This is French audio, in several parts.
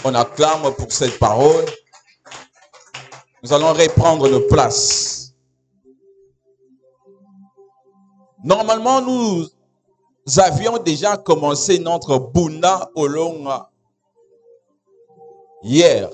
On acclame pour cette parole. Nous allons reprendre nos places. Normalement, nous avions déjà commencé notre Bunda Olonga hier.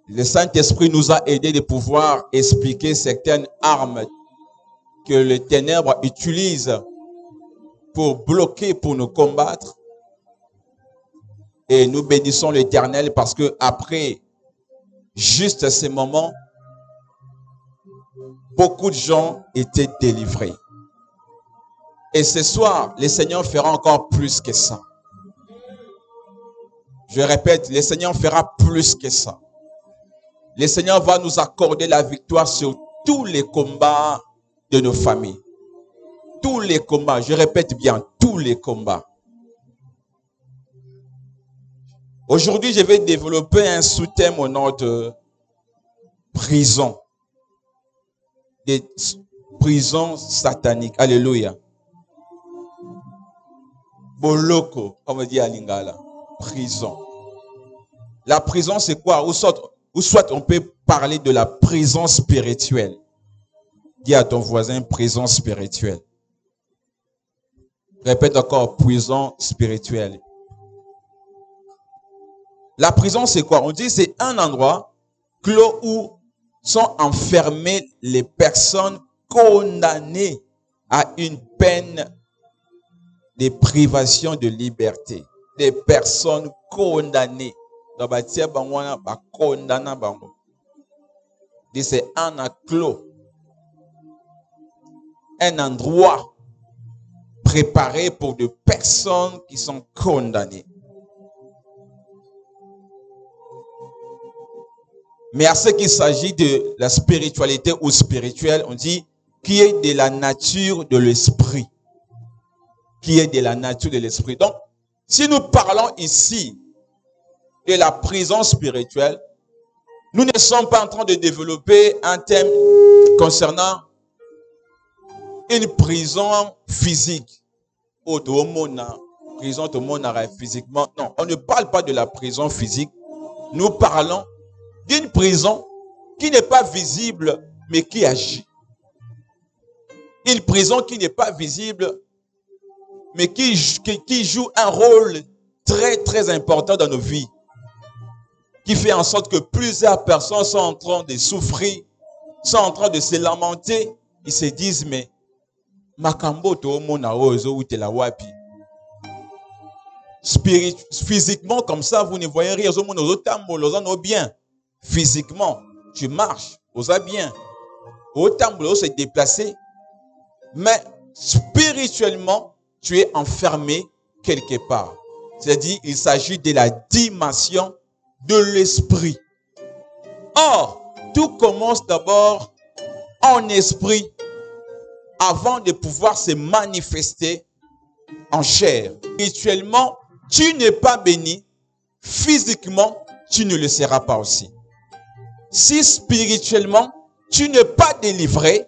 Le Saint-Esprit nous a aidés de pouvoir expliquer certaines armes que les ténèbres utilisent pour bloquer, pour nous combattre. Et nous bénissons l'Éternel parce que après juste ces moments, beaucoup de gens étaient délivrés. Et ce soir, le Seigneur fera encore plus que ça. Je répète, le Seigneur fera plus que ça. Le Seigneur va nous accorder la victoire sur tous les combats de nos familles. Tous les combats, je répète bien, tous les combats. Aujourd'hui, je vais développer un sous-thème au nom de prison. Des prisons sataniques. Alléluia. Boloko, comme on dit à Lingala. Prison. La prison, c'est quoi? Ou soit on peut parler de la prison spirituelle. Dis à ton voisin, prison spirituelle. Répète encore, prison spirituelle. La prison, c'est quoi? On dit c'est un endroit clos où sont enfermées les personnes condamnées à une peine de privation de liberté. Des personnes condamnées. C'est un enclos. Un endroit préparé pour des personnes qui sont condamnées. Mais à ce qu'il s'agit de la spiritualité ou spirituelle, on dit qui est de la nature de l'esprit. Qui est de la nature de l'esprit. Donc, si nous parlons ici de la prison spirituelle, nous ne sommes pas en train de développer un thème concernant une prison physique. Prison physiquement. Non, on ne parle pas de la prison physique. Nous parlons d'une prison qui n'est pas visible, mais qui agit. Une prison qui n'est pas visible, mais qui joue un rôle très, très important dans nos vies. Qui fait en sorte que plusieurs personnes sont en train de souffrir, sont en train de se lamenter. Ils se disent, mais Makambo to mona ozo ou te la wapi. Physiquement, comme ça, vous ne voyez rien. Bien. Physiquement, tu marches, vous êtes bien. Autant de se déplacer. Mais spirituellement, tu es enfermé quelque part. C'est-à-dire, il s'agit de la dimension de l'esprit. Or, tout commence d'abord en esprit avant de pouvoir se manifester en chair. Spirituellement, tu n'es pas béni. Physiquement, tu ne le seras pas aussi. Si spirituellement, tu n'es pas délivré,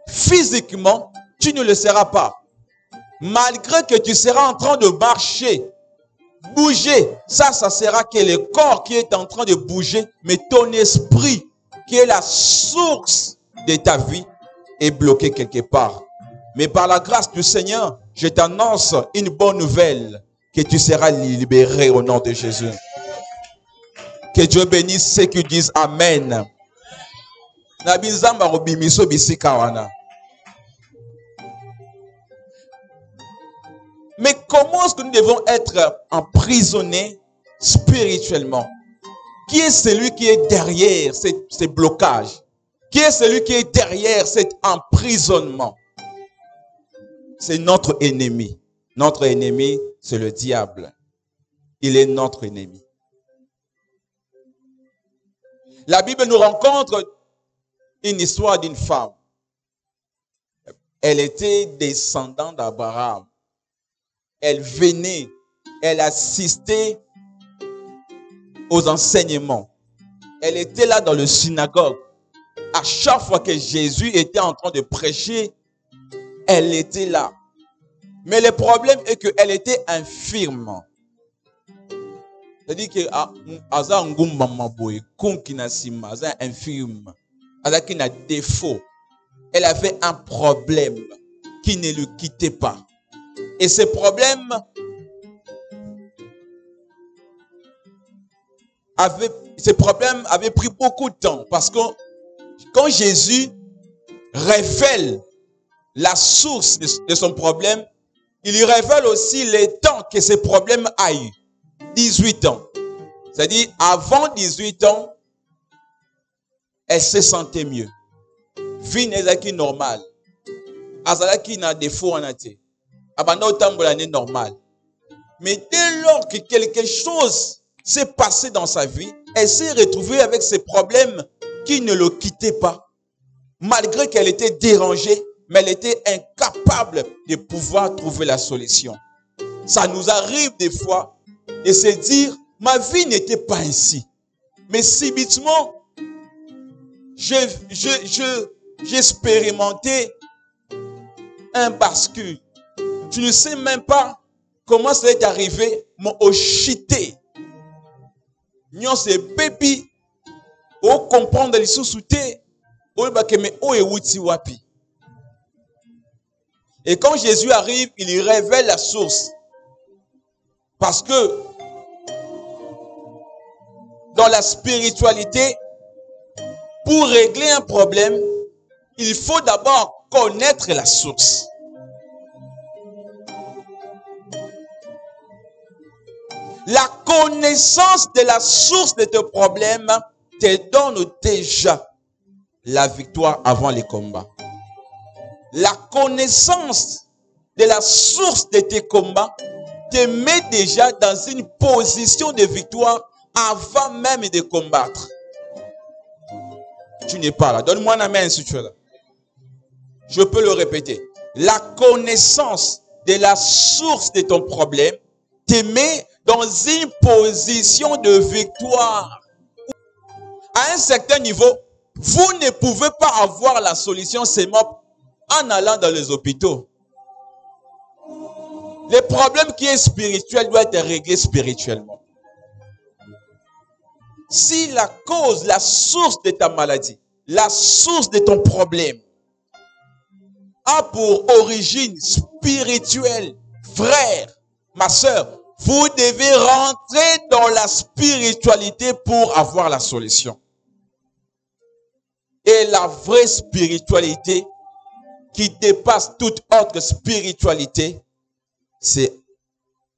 physiquement, tu ne le seras pas. Malgré que tu seras en train de marcher, bouger, ça sera que le corps qui est en train de bouger, mais ton esprit, qui est la source de ta vie, est bloqué quelque part. Mais par la grâce du Seigneur, je t'annonce une bonne nouvelle, que tu seras libéré au nom de Jésus. Que Dieu bénisse ceux qui disent Amen. Mais comment est-ce que nous devons être emprisonnés spirituellement? Qui est celui qui est derrière ces blocages? Qui est celui qui est derrière cet emprisonnement? C'est notre ennemi. Notre ennemi, c'est le diable. Il est notre ennemi. La Bible nous rencontre une histoire d'une femme. Elle était descendante d'Abraham. Elle venait, elle assistait aux enseignements. Elle était là dans le synagogue. À chaque fois que Jésus était en train de prêcher, elle était là. Mais le problème est qu'elle était infirme. C'est-à-dire que aza ngumba maboye, konkina sima, aza infirme, aza qui n'a défaut. Elle avait un problème qui ne le quittait pas. Et ce problème avait pris beaucoup de temps. Parce que quand Jésus révèle la source de son problème, il lui révèle aussi les temps que ce problème a eu. 18 ans. C'est-à-dire, avant 18 ans, elle se sentait mieux. Vie n'est normal. Azalaki n'a défaut en athée. Abanda otambola n'est normal. Mais dès lors que quelque chose s'est passé dans sa vie, elle s'est retrouvée avec ces problèmes qui ne le quittaient pas. Malgré qu'elle était dérangée, mais elle était incapable de pouvoir trouver la solution. Ça nous arrive des fois de se dire, ma vie n'était pas ainsi. Mais subitement, j'ai expérimenté un bascule. Tu ne sais même pas comment ça est arrivé, mais au chité. Nyon se bébi, au comprendre les sous-soutés, au bakeme o e wuti wapi. Et quand Jésus arrive, il lui révèle la source. Parce que dans la spiritualité, pour régler un problème, il faut d'abord connaître la source. La connaissance de la source de tes problèmes te donne déjà la victoire avant les combats. La connaissance de la source de tes combats te met déjà dans une position de victoire avant même de combattre. Tu n'es pas là. Donne-moi un amen si tu es là. Je peux le répéter. La connaissance de la source de ton problème te met dans une position de victoire. À un certain niveau, vous ne pouvez pas avoir la solution seulement en allant dans les hôpitaux. Le problème qui est spirituel doit être réglé spirituellement. Si la cause, la source de ta maladie, la source de ton problème a pour origine spirituelle, frère, ma sœur, vous devez rentrer dans la spiritualité pour avoir la solution. Et la vraie spiritualité qui dépasse toute autre spiritualité, c'est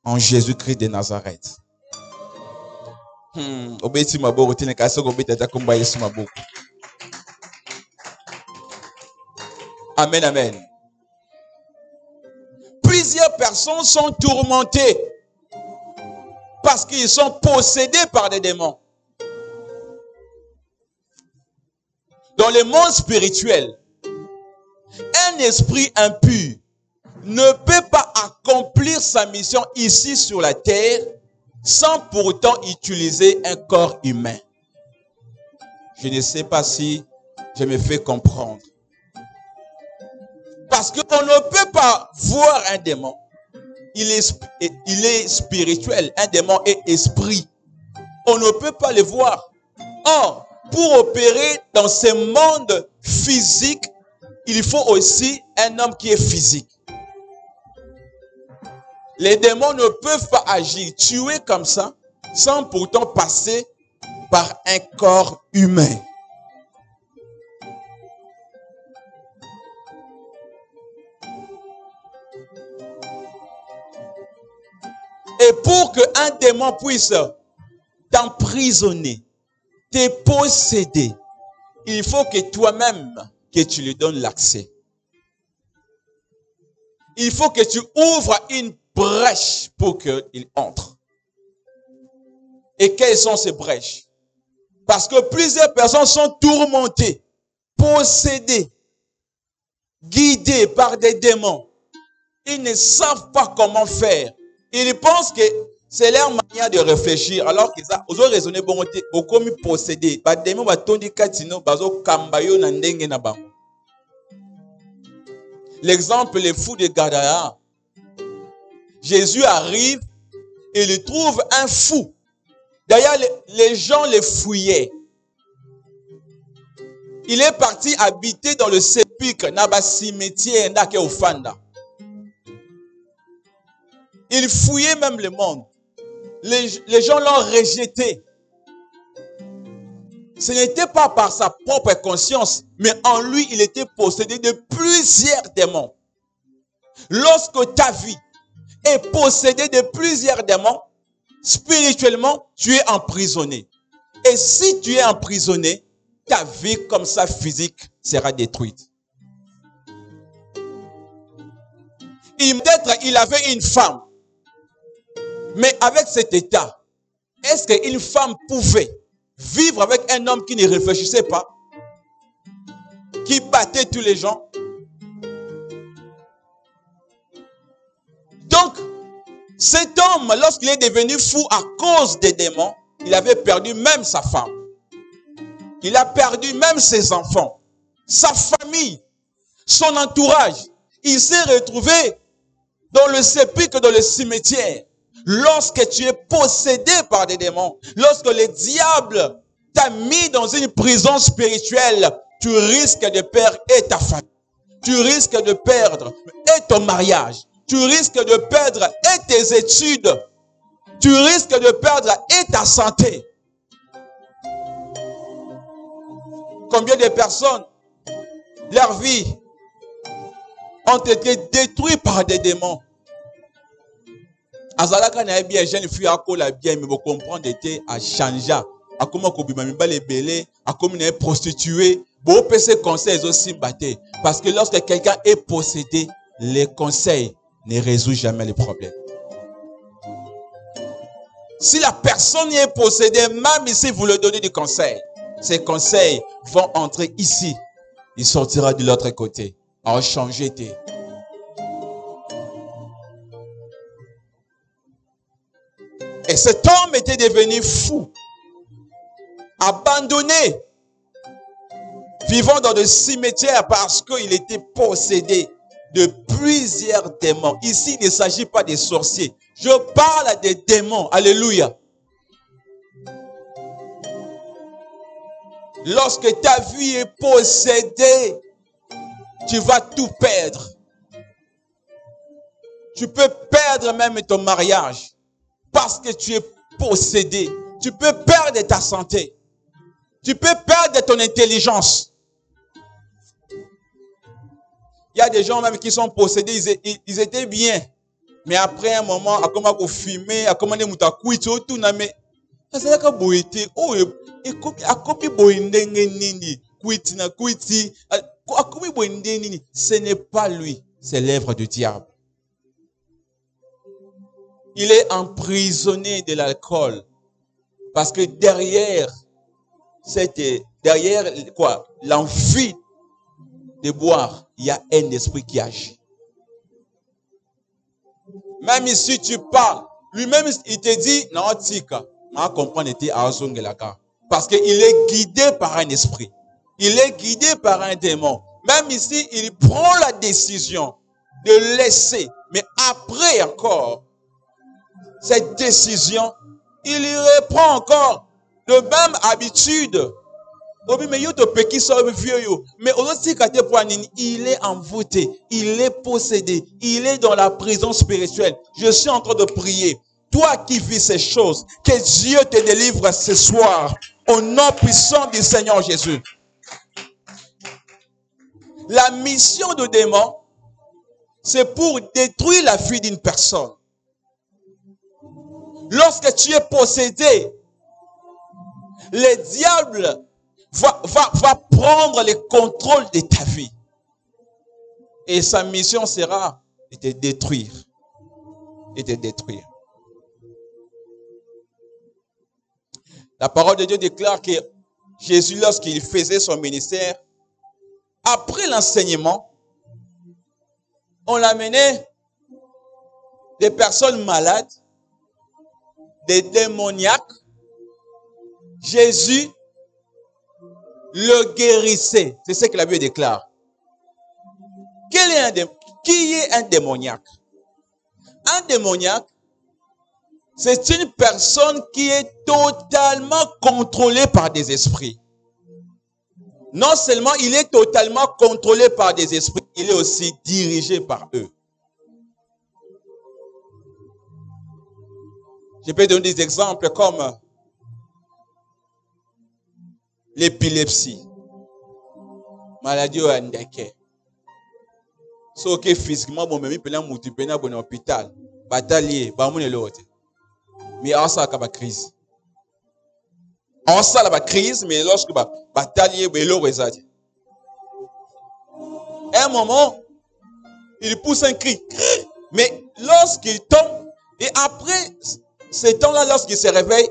en Jésus-Christ de Nazareth. Amen, amen. Plusieurs personnes sont tourmentées parce qu'ils sont possédés par des démons. Dans le monde spirituel, un esprit impur ne peut pas accomplir sa mission ici sur la terre sans pourtant utiliser un corps humain. Je ne sais pas si je me fais comprendre. Parce qu'on ne peut pas voir un démon. Il est spirituel. Un démon est esprit. On ne peut pas le voir. Or, pour opérer dans ce monde physique, il faut aussi un homme qui est physique. Les démons ne peuvent pas agir, tuer comme ça, sans pourtant passer par un corps humain. Et pour qu'un démon puisse t'emprisonner, te posséder, il faut que toi-même, que tu lui donnes l'accès. Il faut que tu ouvres une brèche pour qu'il entre. Et quelles sont ces brèches? Parce que plusieurs personnes sont tourmentées, possédées, guidées par des démons. Ils ne savent pas comment faire. Ils pensent que c'est leur manière de réfléchir, alors qu'ils ont raisonné bon, au comme possédé. L'exemple est fou de Gadara. Jésus arrive et il trouve un fou D'ailleurs, les gens les fouillaient. Il est parti habiter dans le sépulcre, dans le cimetière, dans le Ofanda. Il fouillait même le monde. Les gens l'ont rejeté. Ce n'était pas par sa propre conscience, mais en lui, il était possédé de plusieurs démons. Lorsque ta vie est possédée de plusieurs démons, spirituellement, tu es emprisonné. Et si tu es emprisonné, ta vie comme ça physique sera détruite. Peut-être il avait une femme, mais avec cet état, est-ce qu'une femme pouvait vivre avec un homme qui ne réfléchissait pas, qui battait tous les gens? Donc, cet homme, lorsqu'il est devenu fou à cause des démons, il avait perdu même sa femme. Il a perdu même ses enfants, sa famille, son entourage. Il s'est retrouvé dans le sépulcre, dans le cimetière. Lorsque tu es possédé par des démons, lorsque le diable t'a mis dans une prison spirituelle, tu risques de perdre et ta famille. Tu risques de perdre et ton mariage. Tu risques de perdre et tes études. Tu risques de perdre et ta santé. Combien de personnes, leur vie, ont été détruites par des démons? Azalaka na bien jeune fille à la bien, mais vous comprenez était à changer. À comment kobima mibale belé, à comment est prostituée. Bon PC conseils aussi batté. Parce que lorsque quelqu'un est possédé, les conseils ne résout jamais les problèmes. Si la personne est possédée, même si vous lui donnez des conseils, ces conseils vont entrer ici. Il sortira de l'autre côté. Alors changer tes. Et cet homme était devenu fou, abandonné, vivant dans le cimetière parce qu'il était possédé de plusieurs démons. Ici, il ne s'agit pas des sorciers. Je parle des démons. Alléluia. Lorsque ta vie est possédée, tu vas tout perdre. Tu peux perdre même ton mariage parce que tu es possédé. Tu peux perdre ta santé. Tu peux perdre ton intelligence. Il y a des gens même qui sont possédés, ils étaient bien. Mais après un moment, à comment on fumer, à comment on a quitté, tout n'a mais c'est là que boité. Oh, à copie boindenge nini, quitté na quitté, à copie boindenge nini. Ce n'est pas lui, c'est l'œuvre du diable. Il est emprisonné de l'alcool parce que derrière quoi, l'envie de boire, il y a un esprit qui agit. Même si tu parles, lui-même il te dit non tika, on comprend était azongelaka parce que il est guidé par un esprit. Il est guidé par un démon. Même ici, il prend la décision de laisser, mais après encore cette décision, il y reprend encore de même habitude. Mais il est envoûté, il est possédé, il est dans la prison spirituelle. Je suis en train de prier. Toi qui vis ces choses, que Dieu te délivre ce soir au nom puissant du Seigneur Jésus. La mission de démon, c'est pour détruire la vie d'une personne. Lorsque tu es possédé, le diable va prendre le contrôle de ta vie. Et sa mission sera de te détruire. Et de détruire. La parole de Dieu déclare que Jésus, lorsqu'il faisait son ministère, après l'enseignement, on l'amenait des personnes malades, des démoniaques. Jésus le guérissait. C'est ce que la Bible déclare. Qui est un démoniaque? Un démoniaque, C'est une personne qui est totalement contrôlée par des esprits. Non seulement il est totalement contrôlé par des esprits, il est aussi dirigé par eux. Je peux donner des exemples comme l'épilepsie, maladie au handicap. So que physiquement bon même pena mutu pena bon hôpital, batalier, ba mon l'autre. Mais en ça ka crise. En ça la crise, mais lorsque batalier belo rezadi. À un moment, il pousse un cri, mais lorsqu'il tombe et après ce temps-là, lorsqu'il se réveille,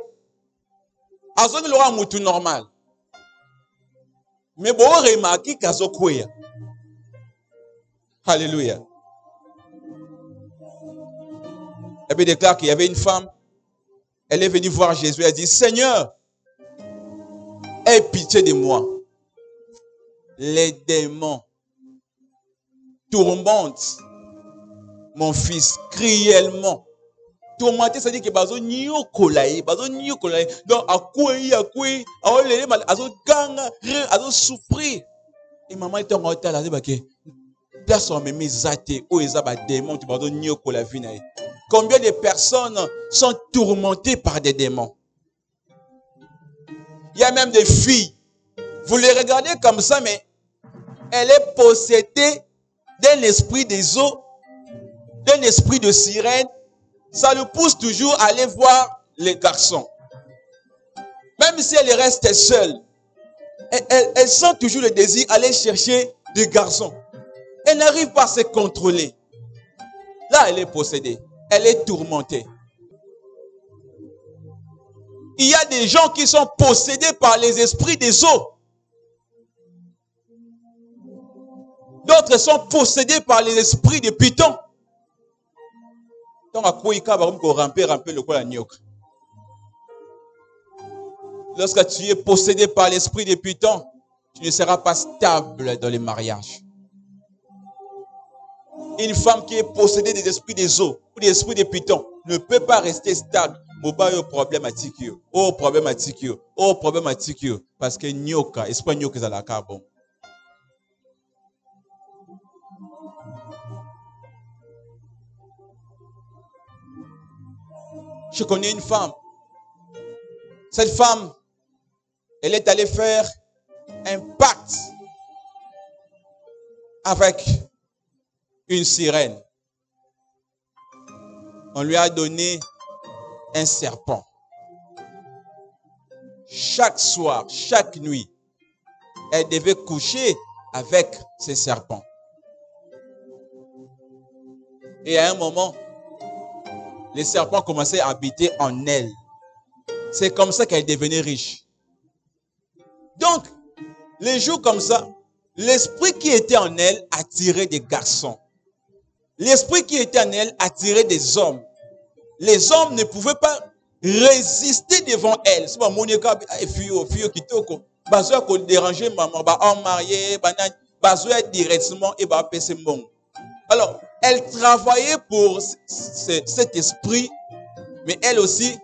azon il aura mutu normal. Mais bon remarquer qu'azo kouya. Alléluia. La Bible déclare qu'il y avait une femme. Elle est venue voir Jésus. Elle dit, Seigneur, aie pitié de moi. Les démons tourmentent mon fils cruellement. Tourmenter, ça dit que bazo nyo kolaye, donc à quoi, azo ganga, azo souffrir. Et maman était en retard, elle a dit personne ne zate ou ezaba démon tu bazo nyo kola vie na. Combien de personnes sont tourmentées par des démons? Il y a même des filles. Vous les regardez comme ça, mais elle est possédée d'un esprit des eaux, d'un esprit de sirène. Ça le pousse toujours à aller voir les garçons. Même si elle reste seule, elle sent toujours le désir d'aller chercher des garçons. Elle n'arrive pas à se contrôler. Là, elle est possédée. Elle est tourmentée. Il y a des gens qui sont possédés par les esprits des eaux. D'autres sont possédés par les esprits des pitons. Donc, lorsque tu es possédé par l'esprit des pitons, tu ne seras pas stable dans les mariages. Une femme qui est possédée des esprits des eaux ou des esprits des pitons ne peut pas rester stable. Problématique. Parce que nyoka, esprit nyoka est à la carbone. Je connais une femme. Cette femme, elle est allée faire un pacte avec une sirène. On lui a donné un serpent. Chaque soir, chaque nuit, elle devait coucher avec ce serpent. Et à un moment, les serpents commençaient à habiter en elle. C'est comme ça qu'elle devenait riche. Donc, les jours comme ça, l'esprit qui était en elle attirait des garçons. L'esprit qui était en elle attirait des hommes. Les hommes ne pouvaient pas résister devant elle. C'est pas Monica fille qui toko. Bazo ko déranger maman, ba en marié, bazo directement et ba pèse mon. Alors, elle travaillait pour cet esprit, mais elle aussi,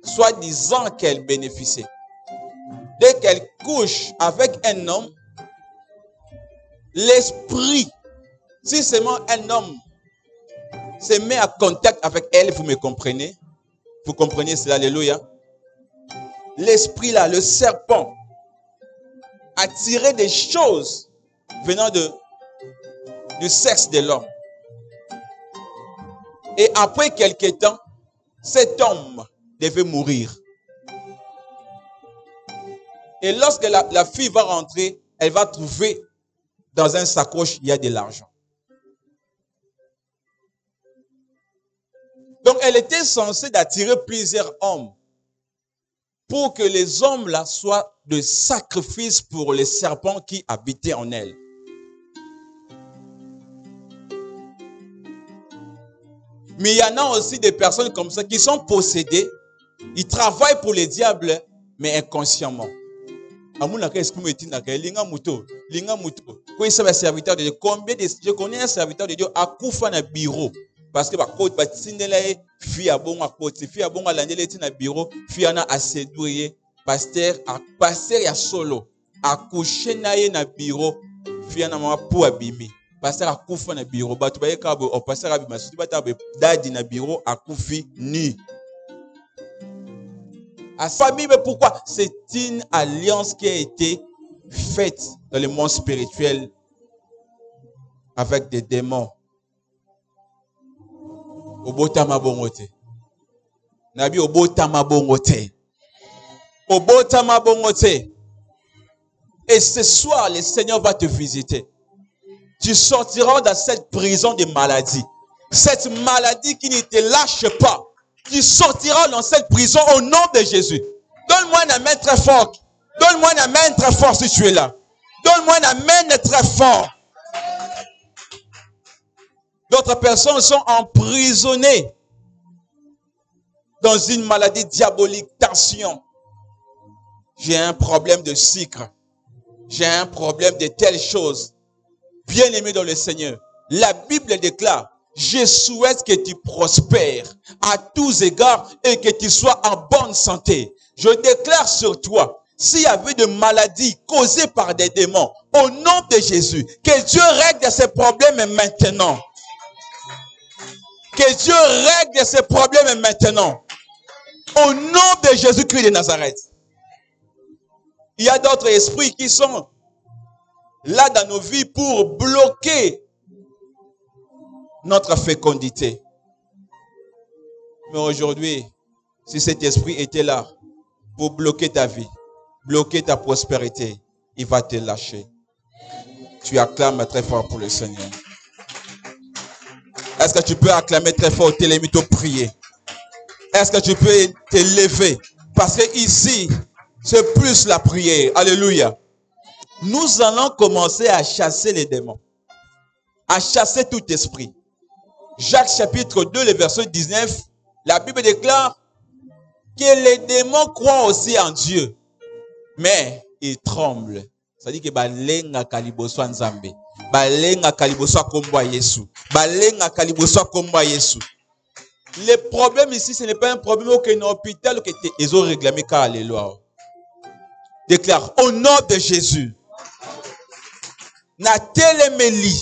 soi-disant qu'elle bénéficiait. Dès qu'elle couche avec un homme, l'esprit, si seulement un homme se met en contact avec elle, vous me comprenez? Vous comprenez cela, alléluia? L'esprit là, le serpent, attirait des choses venant du sexe de l'homme. Et après quelque temps, cet homme devait mourir. Et lorsque la fille va rentrer, elle va trouver dans un sacoche, il y a de l'argent. Donc, elle était censée d'attirer plusieurs hommes pour que les hommes là soient de sacrifice pour les serpents qui habitaient en elle. Mais il y en a aussi des personnes comme ça qui sont possédées. Ils travaillent pour les diables, mais inconsciemment. Je connais un serviteur de Dieu à Koufa na bureau. Parce que bakoti batindela fi ya bongo akoti fi ya bongo alandela eti na bureau fi ana aséduire pasteur ya solo akoucher na ye na bureau fi ana mama pou abimi pasteur akufa na bureau bato bayeka bo pasteur abima soki bata be dadi na bureau akufi nu. À famille, mais pourquoi? C'est une alliance qui a été faite dans le monde spirituel avec des démons. Obotama bongote. Nabi obotama bongote. Obotama bongote. Et ce soir, le Seigneur va te visiter. Tu sortiras dans cette prison de maladie. Cette maladie qui ne te lâche pas. Tu sortiras dans cette prison au nom de Jésus. Donne-moi un amen très fort. Donne-moi un amen très fort si tu es là. Donne-moi un amen très fort. D'autres personnes sont emprisonnées dans une maladie diabolique, tension. J'ai un problème de sucre. J'ai un problème de telles choses. Bien-aimé dans le Seigneur, la Bible déclare, je souhaite que tu prospères à tous égards et que tu sois en bonne santé. Je déclare sur toi, s'il y avait de maladies causées par des démons, au nom de Jésus, que Dieu règle ces problèmes maintenant. Que Dieu règle ces problèmes maintenant. Au nom de Jésus-Christ de Nazareth. Il y a d'autres esprits qui sont là dans nos vies pour bloquer notre fécondité. Mais aujourd'hui, si cet esprit était là pour bloquer ta vie, bloquer ta prospérité, il va te lâcher. Tu acclames très fort pour le Seigneur. Est-ce que tu peux acclamer très fort, Télémito, prier? Est-ce que tu peux te lever? Parce que ici, c'est plus la prière. Alléluia. Nous allons commencer à chasser les démons. À chasser tout esprit. Jacques chapitre 2, le verset 19, la Bible déclare que les démons croient aussi en Dieu, mais ils tremblent. Ça dit que balenga kaliboso nzambe, balenga kaliboso komba Yesu, balenga kaliboso komba Yesu. Le problème ici, ce n'est pas un problème auquel un hôpital que ils ont réclamé car alléluia. Déclare au nom de Jésus. Na telemeli.